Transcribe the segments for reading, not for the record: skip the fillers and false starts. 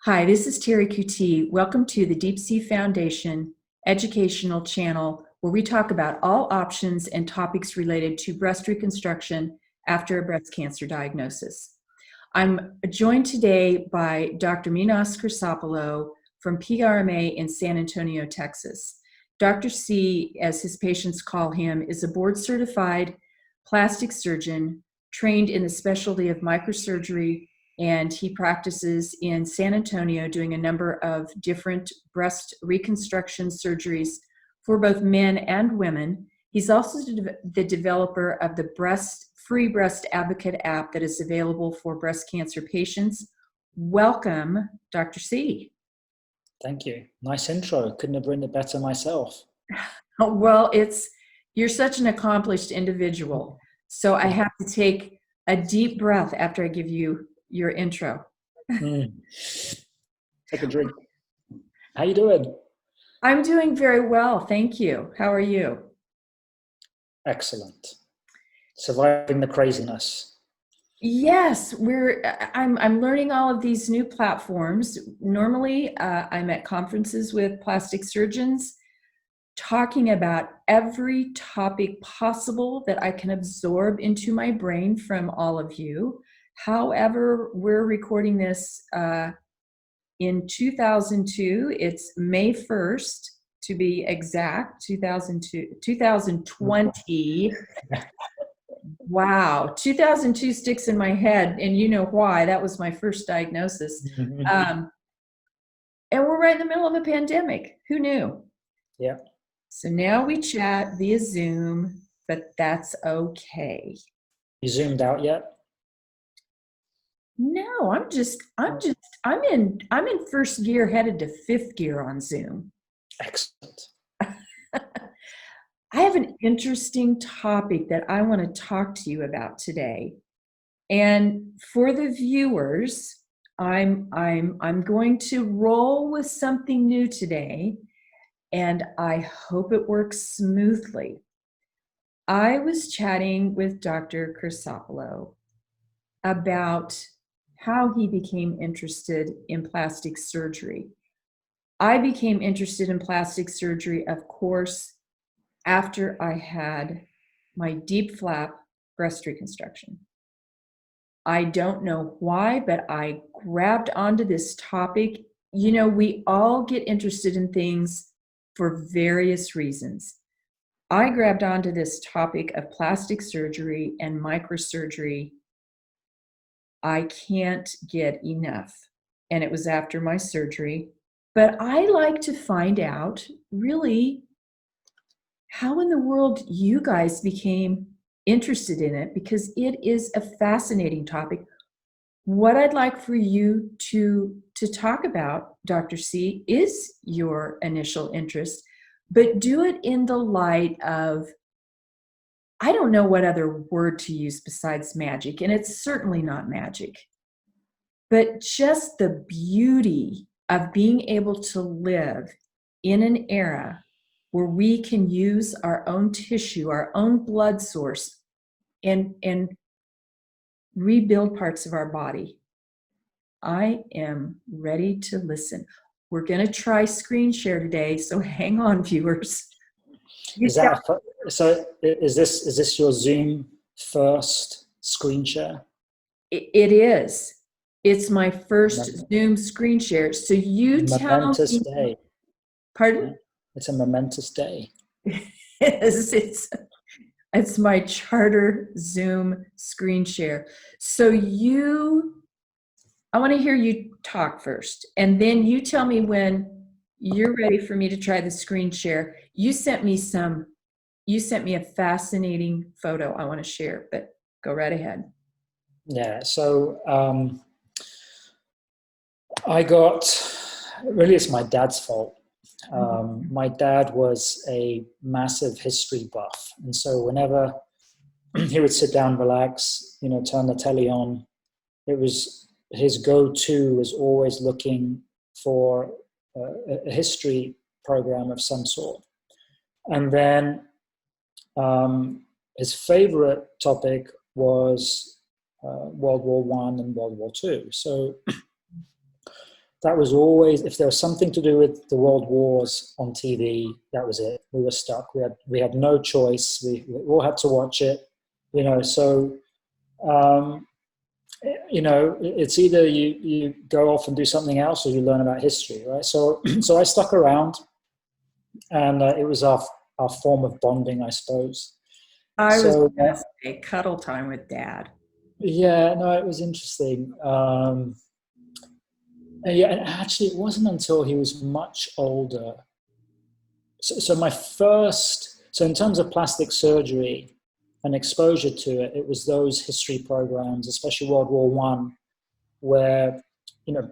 Hi, this is Terry QT. Welcome to the Deep Sea Foundation educational channel where we talk about all options and topics related to breast reconstruction after a breast cancer diagnosis. I'm joined today by Dr. Minas Chrysopoulo from PRMA in San Antonio, Texas. Dr. C, as his patients call him, is a board-certified plastic surgeon trained in the specialty of microsurgery, and he practices in San Antonio doing a number of different breast reconstruction surgeries for both men and women. He's also the developer of the Free Breast Advocate app that is available for breast cancer patients. Welcome, Dr. C. Thank you. Nice intro. Couldn't have written it better myself. Oh, well, you're such an accomplished individual. So I have to take a deep breath after I give you your intro. Take a drink. How you doing? I'm doing very well, thank you. How are you? Excellent. Surviving the craziness. Yes, I'm learning all of these new platforms. Normally, I'm at conferences with plastic surgeons talking about every topic possible that I can absorb into my brain from all of you. However, we're recording this in 2002. It's May 1st, to be exact, 2020. Wow, 2002 sticks in my head, and you know why. That was my first diagnosis. And we're right in the middle of a pandemic. Who knew? Yeah. So now we chat via Zoom, but that's okay. You zoomed out yet? No, I'm in first gear headed to fifth gear on Zoom. Excellent. I have an interesting topic that I want to talk to you about today. And for the viewers, I'm going to roll with something new today, and I hope it works smoothly. I was chatting with Dr. Chrysopoulo about how he became interested in plastic surgery. I became interested in plastic surgery, of course, after I had my deep flap breast reconstruction. I don't know why, but I grabbed onto this topic. You know, we all get interested in things for various reasons. I grabbed onto this topic of plastic surgery and microsurgery. I can't get enough. And it was after my surgery. But I like to find out really how in the world you guys became interested in it, because it is a fascinating topic. What I'd like for you to talk about, Dr. C, is your initial interest, but do it in the light of, I don't know what other word to use besides magic, and it's certainly not magic, but just the beauty of being able to live in an era where we can use our own tissue, our own blood source, and rebuild parts of our body. I am ready to listen. We're going to try screen share today, so hang on, viewers. Is this your Zoom first screen share? It is. It's my first Zoom screen share. So you tell me. Momentous day. Pardon? It's a momentous day. It's my charter Zoom screen share. So I want to hear you talk first, and then you tell me when you're ready for me to try the screen share. You sent me a fascinating photo I want to share, but go right ahead. Yeah, so it's my dad's fault. My dad was a massive history buff. And so whenever he would sit down, relax, turn the telly on, it was his go-to was always looking for a history program of some sort. And then his favorite topic was World War I and World War II. So that was always, if there was something to do with the world wars on TV, that was it. We were stuck. We had no choice. We all had to watch it, so, it's either you go off and do something else or you learn about history, right? So, so I stuck around, and it was our form of bonding, I suppose. I was So, going to say cuddle time with Dad. yeah, no, it was interesting. And actually, it wasn't until he was much older. So in terms of plastic surgery and exposure to it, it was those history programs, especially World War One, where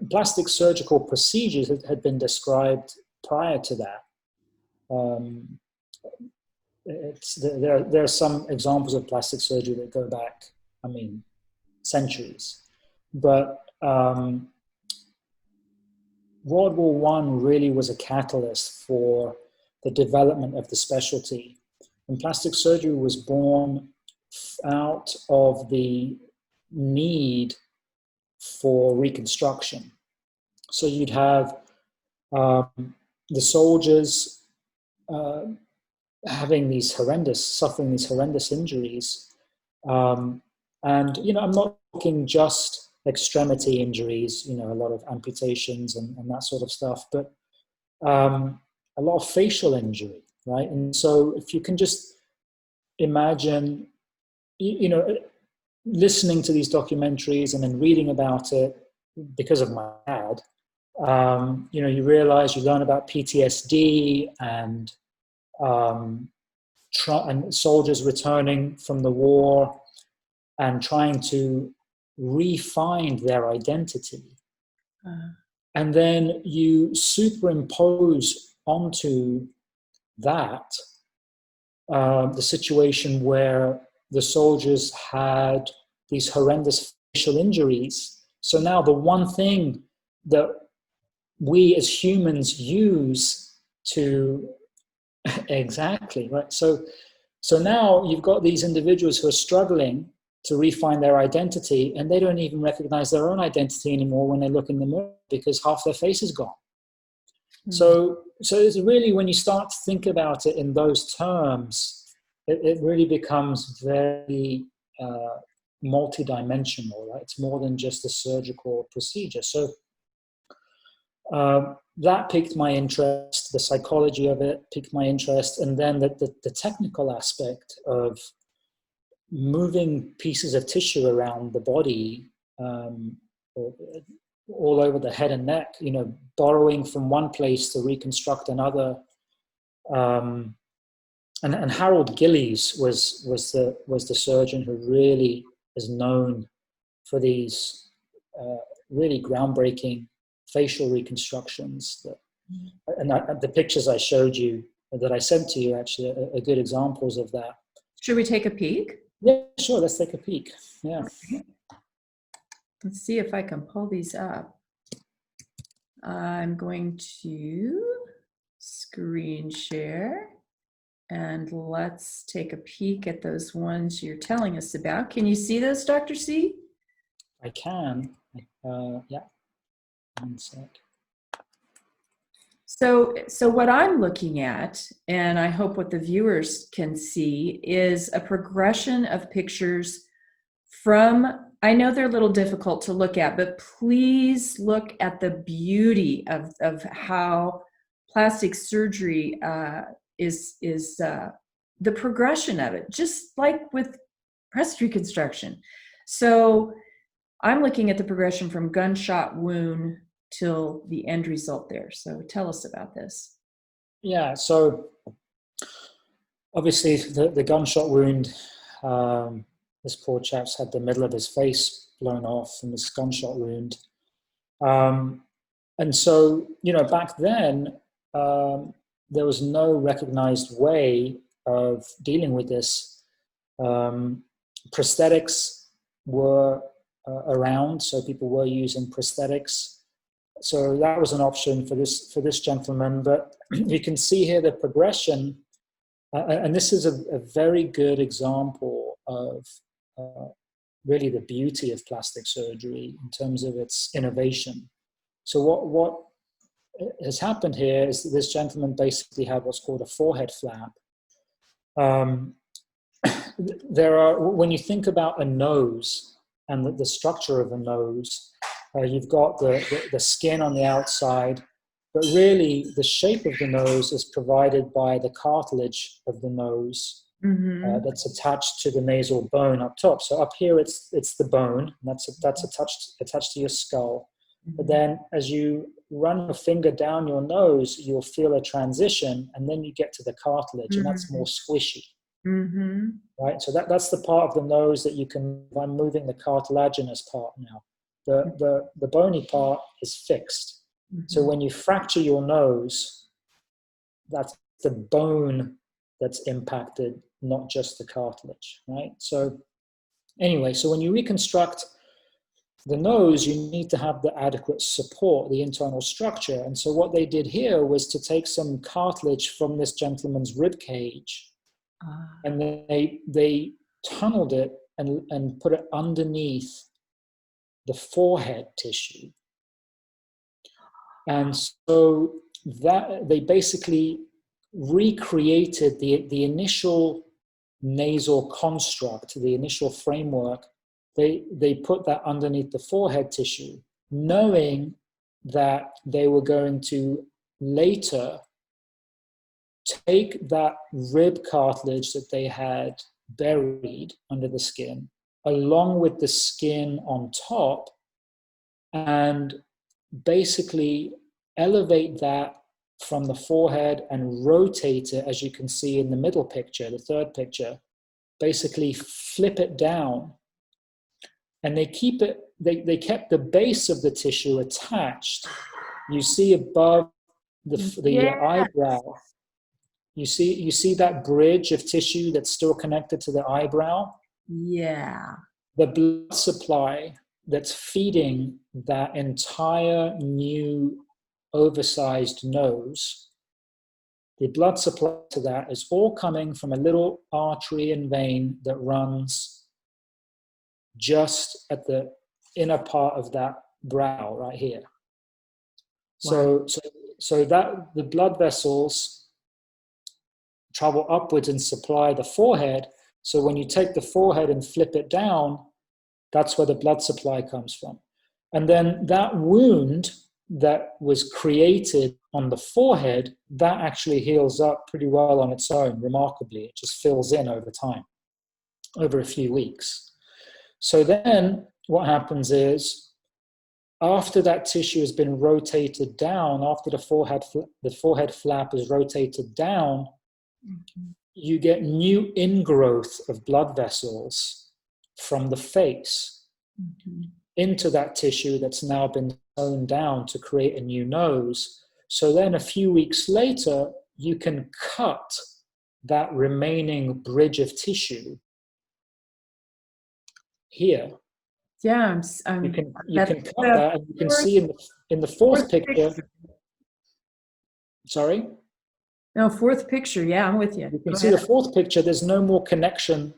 plastic surgical procedures had been described prior to that. There are some examples of plastic surgery that go back, centuries, but World War One really was a catalyst for the development of the specialty. And plastic surgery was born out of the need for reconstruction. So you'd have the soldiers suffering these horrendous injuries. And, I'm not talking just extremity injuries, a lot of amputations and that sort of stuff, but a lot of facial injury, right? And so if you can just imagine, listening to these documentaries and then reading about it because of my dad, you realize, you learn about PTSD and soldiers returning from the war and trying to re-find their identity. And then you superimpose onto that the situation where the soldiers had these horrendous facial injuries. So now the one thing that we as humans use to exactly, right? So now you've got these individuals who are struggling to refine their identity, and they don't even recognize their own identity anymore when they look in the mirror because half their face is gone. Mm-hmm. So it's really, when you start to think about it in those terms, it really becomes very multidimensional, right? It's more than just a surgical procedure. So that piqued my interest. The psychology of it piqued my interest, and then the technical aspect of moving pieces of tissue around the body, all over the head and neck, borrowing from one place to reconstruct another. And Howard Gillies was the surgeon who really is known for these really groundbreaking facial reconstructions. The pictures I showed you, that I sent to you, actually are good examples of that. Should we take a peek? Yeah, sure. Let's take a peek. Yeah. Okay. Let's see if I can pull these up. I'm going to screen share, and let's take a peek at those ones you're telling us about. Can you see those, Dr. C? I can. Yeah. One sec. So what I'm looking at, and I hope what the viewers can see, is a progression of pictures from, I know they're a little difficult to look at, but please look at the beauty of how plastic surgery is the progression of it, just like with breast reconstruction. So I'm looking at the progression from gunshot wound till the end result there. So tell us about this. Yeah, so obviously the gunshot wound, this poor chap's had the middle of his face blown off from this gunshot wound. And so, back then, there was no recognized way of dealing with this. Prosthetics were around, so people were using prosthetics. So that was an option for this gentleman. But you can see here the progression, and this is a very good example of really the beauty of plastic surgery in terms of its innovation. So what has happened here is that this gentleman basically had what's called a forehead flap. When you think about a nose and the structure of a nose, you've got the skin on the outside, but really the shape of the nose is provided by the cartilage of the nose that's attached to the nasal bone up top. So up here it's the bone, and that's attached to your skull. But then as you run your finger down your nose, you'll feel a transition, and then you get to the cartilage, and that's more squishy. Right? So that's the part of the nose that you can, I'm moving the cartilaginous part now. The bony part is fixed. So when you fracture your nose, that's the bone that's impacted, not just the cartilage, right? So anyway, so when you reconstruct the nose, you need to have the adequate support, the internal structure. And so what they did here was to take some cartilage from this gentleman's rib cage, and they tunneled it and put it underneath the forehead tissue. And so that they basically recreated the initial nasal construct, the initial framework. They put that underneath the forehead tissue, knowing that they were going to later take that rib cartilage that they had buried under the skin, along with the skin on top, and basically elevate that from the forehead and rotate it, as you can see in the middle picture, the third picture, basically flip it down. And they kept the base of the tissue attached. You see above the eyebrow, you see that bridge of tissue that's still connected to the eyebrow? Yeah. The blood supply that's feeding that entire new oversized nose, the blood supply to that is all coming from a little artery and vein that runs just at the inner part of that brow right here. Wow. So that the blood vessels travel upwards and supply the forehead. So when you take the forehead and flip it down, that's where the blood supply comes from. And then that wound that was created on the forehead, that actually heals up pretty well on its own, remarkably. It just fills in over time, over a few weeks. So then what happens is, after that tissue has been rotated down, after the forehead flap is rotated down, you get new ingrowth of blood vessels from the face into that tissue that's now been sewn down to create a new nose. So then a few weeks later, you can cut that remaining bridge of tissue here. Yeah, You can cut that, and you can see in the fourth picture. Sorry? No, fourth picture. Yeah, I'm with you. You can see the fourth picture, there's no more connection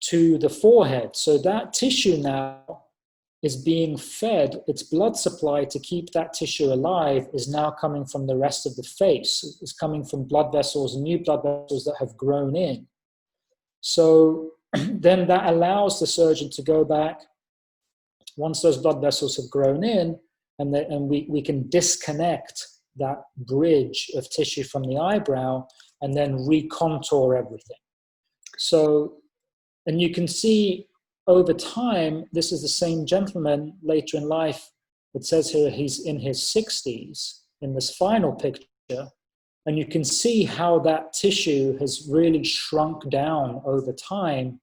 to the forehead. So that tissue now is being fed, its blood supply to keep that tissue alive is now coming from the rest of the face. It's coming from blood vessels, new blood vessels that have grown in. So then that allows the surgeon to go back, once those blood vessels have grown in, and we can disconnect that bridge of tissue from the eyebrow and then recontour everything. So, and you can see over time, this is the same gentleman later in life. It says here he's in his 60s in this final picture, and you can see how that tissue has really shrunk down over time,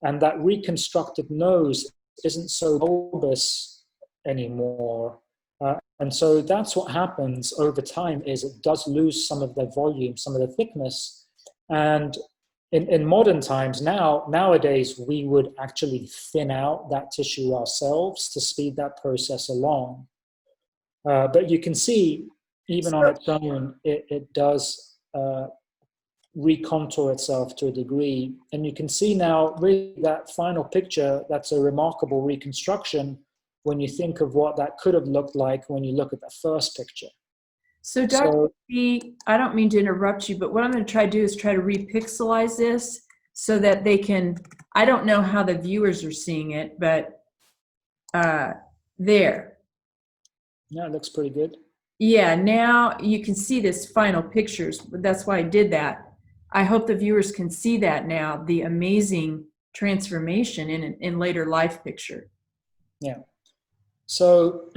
and that reconstructed nose isn't so bulbous anymore. And so that's what happens over time, is it does lose some of the volume, some of the thickness. And in modern times nowadays, we would actually thin out that tissue ourselves to speed that process along. But you can see, even on its own, it does recontour itself to a degree. And you can see now, really, that final picture, that's a remarkable reconstruction when you think of what that could have looked like when you look at the first picture. So, Dr. B, I don't mean to interrupt you, but what I'm going to try to do is try to repixelize this so that they can, I don't know how the viewers are seeing it, but there. Yeah, it looks pretty good. Yeah, now you can see this final pictures. That's why I did that. I hope the viewers can see that now, the amazing transformation in later life picture. Yeah. So,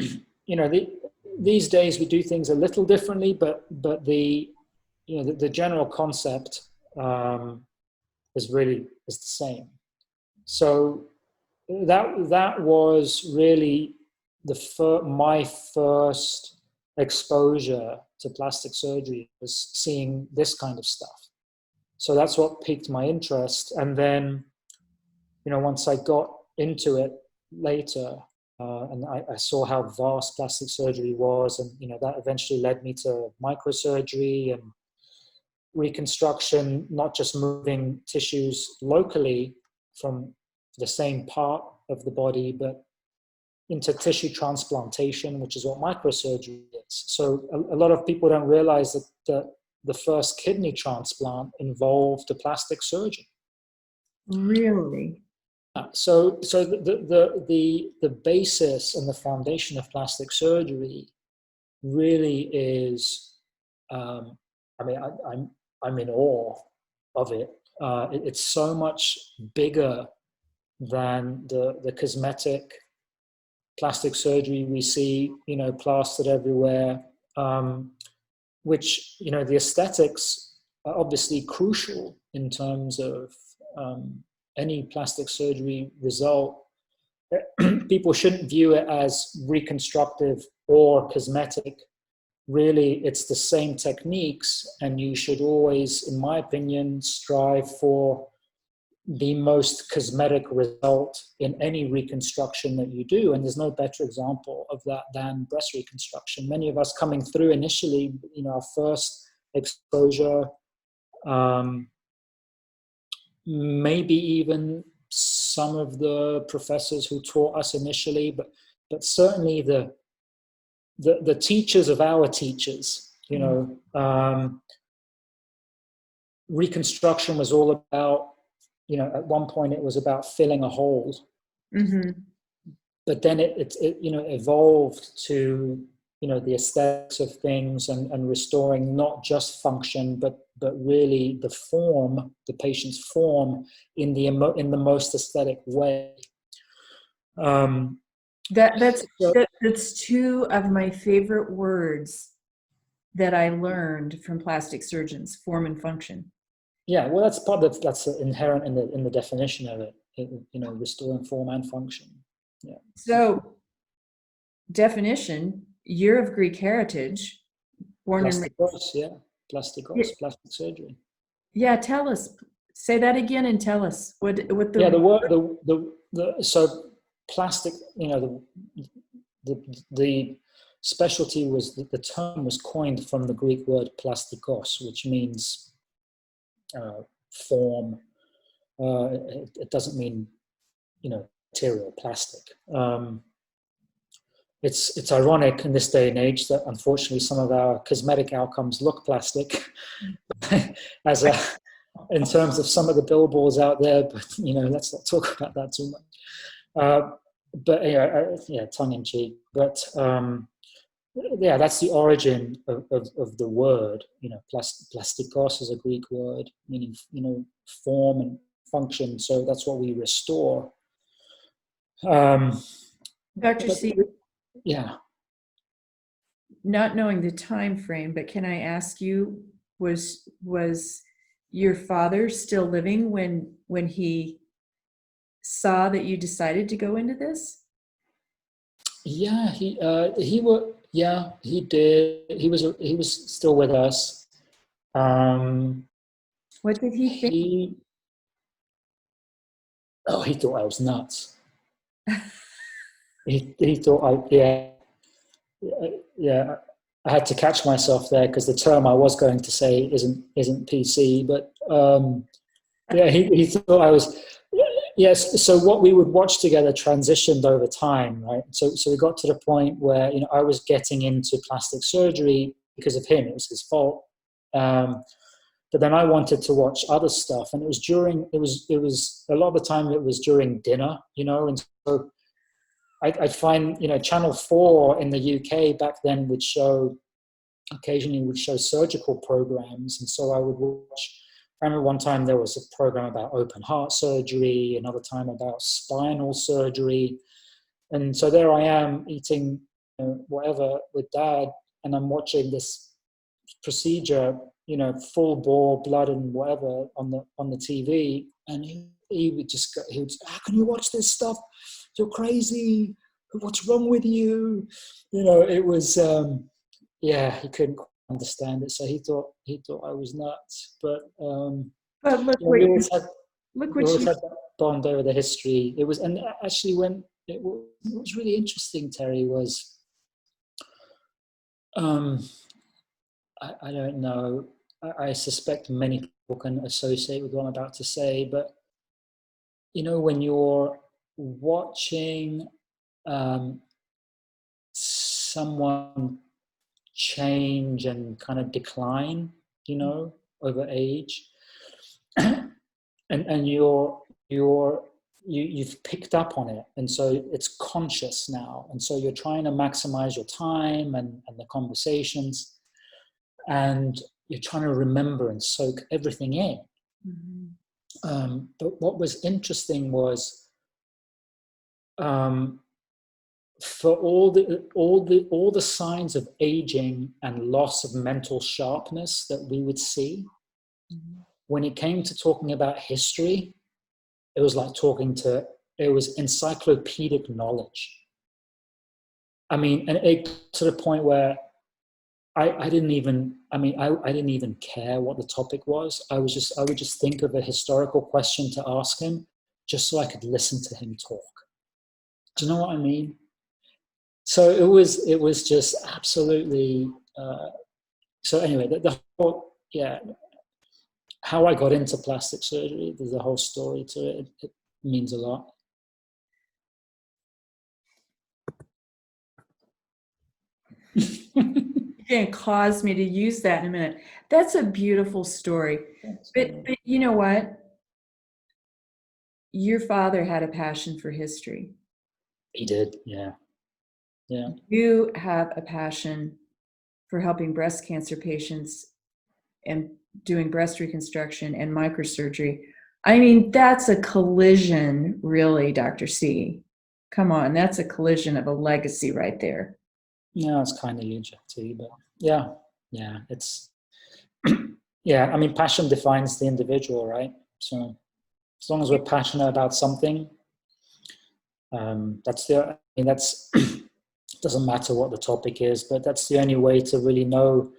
these days we do things a little differently, but the general concept is the same. So that was really my first exposure to plastic surgery, was seeing this kind of stuff. So that's what piqued my interest. And then, once I got into it later, and I saw how vast plastic surgery was, and that eventually led me to microsurgery and reconstruction, not just moving tissues locally from the same part of the body, but into tissue transplantation, which is what microsurgery is. So a lot of people don't realize that the first kidney transplant involved a plastic surgeon. Really? So the basis and the foundation of plastic surgery really is, I'm in awe of it. It's so much bigger than the cosmetic plastic surgery we see, plastered everywhere, which, the aesthetics are obviously crucial in terms of any plastic surgery result. People shouldn't view it as reconstructive or cosmetic. Really, it's the same techniques, and you should always, in my opinion, strive for the most cosmetic result in any reconstruction that you do. And there's no better example of that than breast reconstruction. Many of us coming through initially, our first exposure, maybe even some of the professors who taught us initially, but certainly the teachers of our teachers, reconstruction was all about, at one point it was about filling a hole. Mm-hmm. But then it evolved to, the aesthetics of things and restoring not just function, but really the patient's form in the most aesthetic way. That's two of my favorite words that I learned from plastic surgeons: form and function. Yeah, well, that's inherent in the definition of it. Restoring form and function. Yeah. So, definition: you're of Greek heritage, born plasticos, plastic surgery. Yeah, tell us. Say that again and tell us what the. Yeah, the word so plastic. The specialty was the term was coined from the Greek word plastikos, which means form. It doesn't mean material, plastic. It's ironic in this day and age that unfortunately some of our cosmetic outcomes look plastic, in terms of some of the billboards out there. But let's not talk about that too much. But tongue in cheek. But that's the origin of the word. Plastikos is a Greek word meaning form and function. So that's what we restore. Dr. C. Yeah. Not knowing the time frame, but can I ask you, was your father still living when he saw that you decided to go into this? Yeah, he did. He was still with us. What did he think? He thought I was nuts. he thought I had to catch myself there because the term I was going to say isn't PC, but he thought I was. Yes. So what we would watch together transitioned over time, right? So we got to the point where, I was getting into plastic surgery because of him. It was his fault. But then I wanted to watch other stuff, and it was a lot of the time it was during dinner, and so I find, Channel 4 in the UK back then occasionally would show surgical programs. And so I would watch, I remember one time there was a program about open heart surgery, another time about spinal surgery. And so there I am eating whatever with Dad, and I'm watching this procedure, full bore blood and whatever on the TV. And he would say, how can you watch this stuff? You're crazy. What's wrong with you? It was, he couldn't understand it. So he thought I was nuts. But But we always had you. that bond over the history. It was, and actually when what was really interesting, Terry, was, I don't know. I suspect many people can associate with what I'm about to say, but when you're watching someone change and kind of decline, over age, and you've picked up on it, and so it's conscious now, and so you're trying to maximize your time and the conversations, and you're trying to remember and soak everything in. Mm-hmm. But what was interesting was, for all the signs of aging and loss of mental sharpness that we would see, mm-hmm. when it came to talking about history, it was like it was encyclopedic knowledge. I mean, and it got to the point where I didn't even care what the topic was. I would just think of a historical question to ask him, just so I could listen to him talk. Do you know what I mean? So it was just absolutely. So anyway, the whole, how I got into plastic surgery, there's a whole story to it. It means a lot. You're going to cause me to use that in a minute. That's a beautiful story. But you know what? Your father had a passion for history. He did, yeah. Yeah. You have a passion for helping breast cancer patients and doing breast reconstruction and microsurgery. I mean, that's a collision, really, Dr. C. Come on, that's a collision of a legacy right there. Yeah, it's kind of legit too, but yeah, it's I mean, passion defines the individual, right? So as long as we're passionate about something, that's doesn't matter what the topic is, but that's the only way to really know,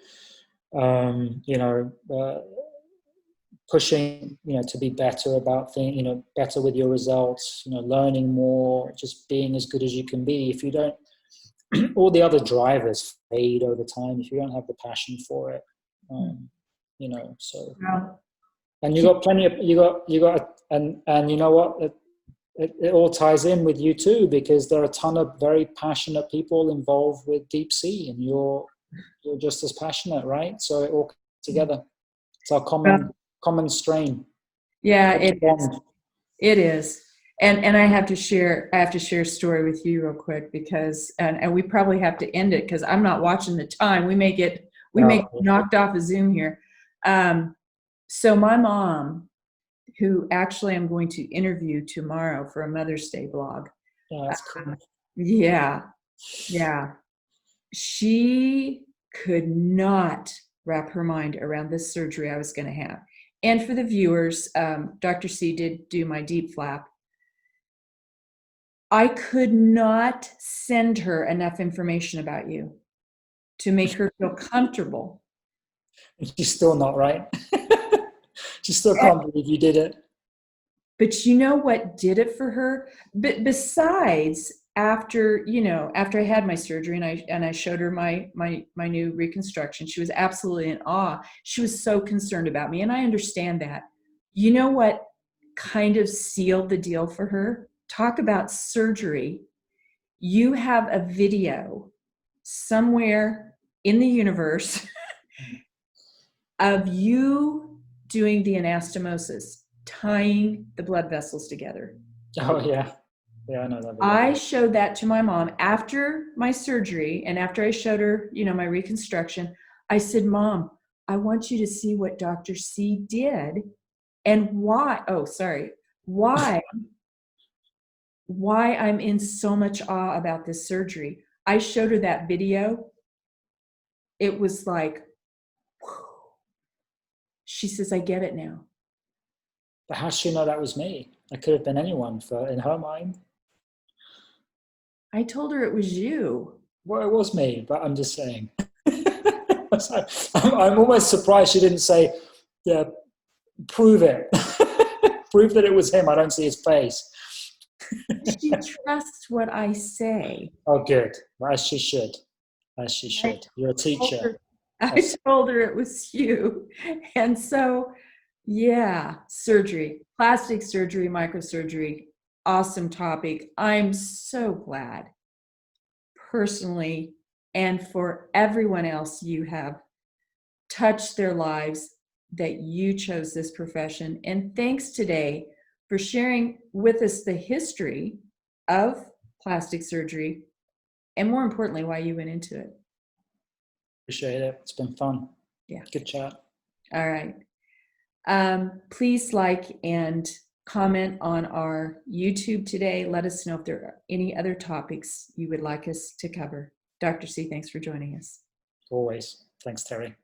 pushing, to be better about things, better with your results, learning more, just being as good as you can be. If you don't, all the other drivers fade over time if you don't have the passion for it. So, and you got plenty of, and you know what, it all ties in with you too, because there are a ton of very passionate people involved with deep sea, and you're just as passionate, right? So it all comes together. It's our common strain. Yeah, it is. And I have to share a story with you real quick, because and we probably have to end it because I'm not watching the time. We may get knocked off of Zoom here. So my mom, who actually I'm going to interview tomorrow for a Mother's Day blog. Yeah, that's cool. Yeah. She could not wrap her mind around this surgery I was going to have. And for the viewers, Dr. C did do my deep flap. I could not send her enough information about you to make her feel comfortable. She's still not, right? She still can't believe you did it. But you know what did it for her? But besides, after I had my surgery and I showed her my new reconstruction, she was absolutely in awe. She was so concerned about me, and I understand that. You know what kind of sealed the deal for her. Talk about surgery. You have a video somewhere in the universe of you doing the anastomosis, tying the blood vessels together. Oh, yeah. Yeah, I know that video. I showed that to my mom after my surgery, and after I showed her, my reconstruction. I said, Mom, I want you to see what Dr. C did and why. Oh, sorry. Why I'm in so much awe about this surgery. I showed her that video. It was like, whew. She says, I get it now. But how does she know that was me? It could have been anyone in her mind. I told her it was you. Well, it was me, but I'm just saying. I'm almost surprised she didn't say, yeah, prove it. Prove that it was him. I don't see his face. She trusts what I say. Oh, good. Well, as she should. As she should. You're a teacher. I told her it was you. And so, yeah, surgery, plastic surgery, microsurgery, awesome topic. I'm so glad personally, and for everyone else, you have touched their lives, that you chose this profession. And thanks today for sharing with us the history of plastic surgery, and more importantly, why you went into it. Appreciate it. It's been fun. Yeah. Good chat. All right. Please like and comment on our YouTube today. Let us know if there are any other topics you would like us to cover. Dr. C, thanks for joining us. Always. Thanks, Terry.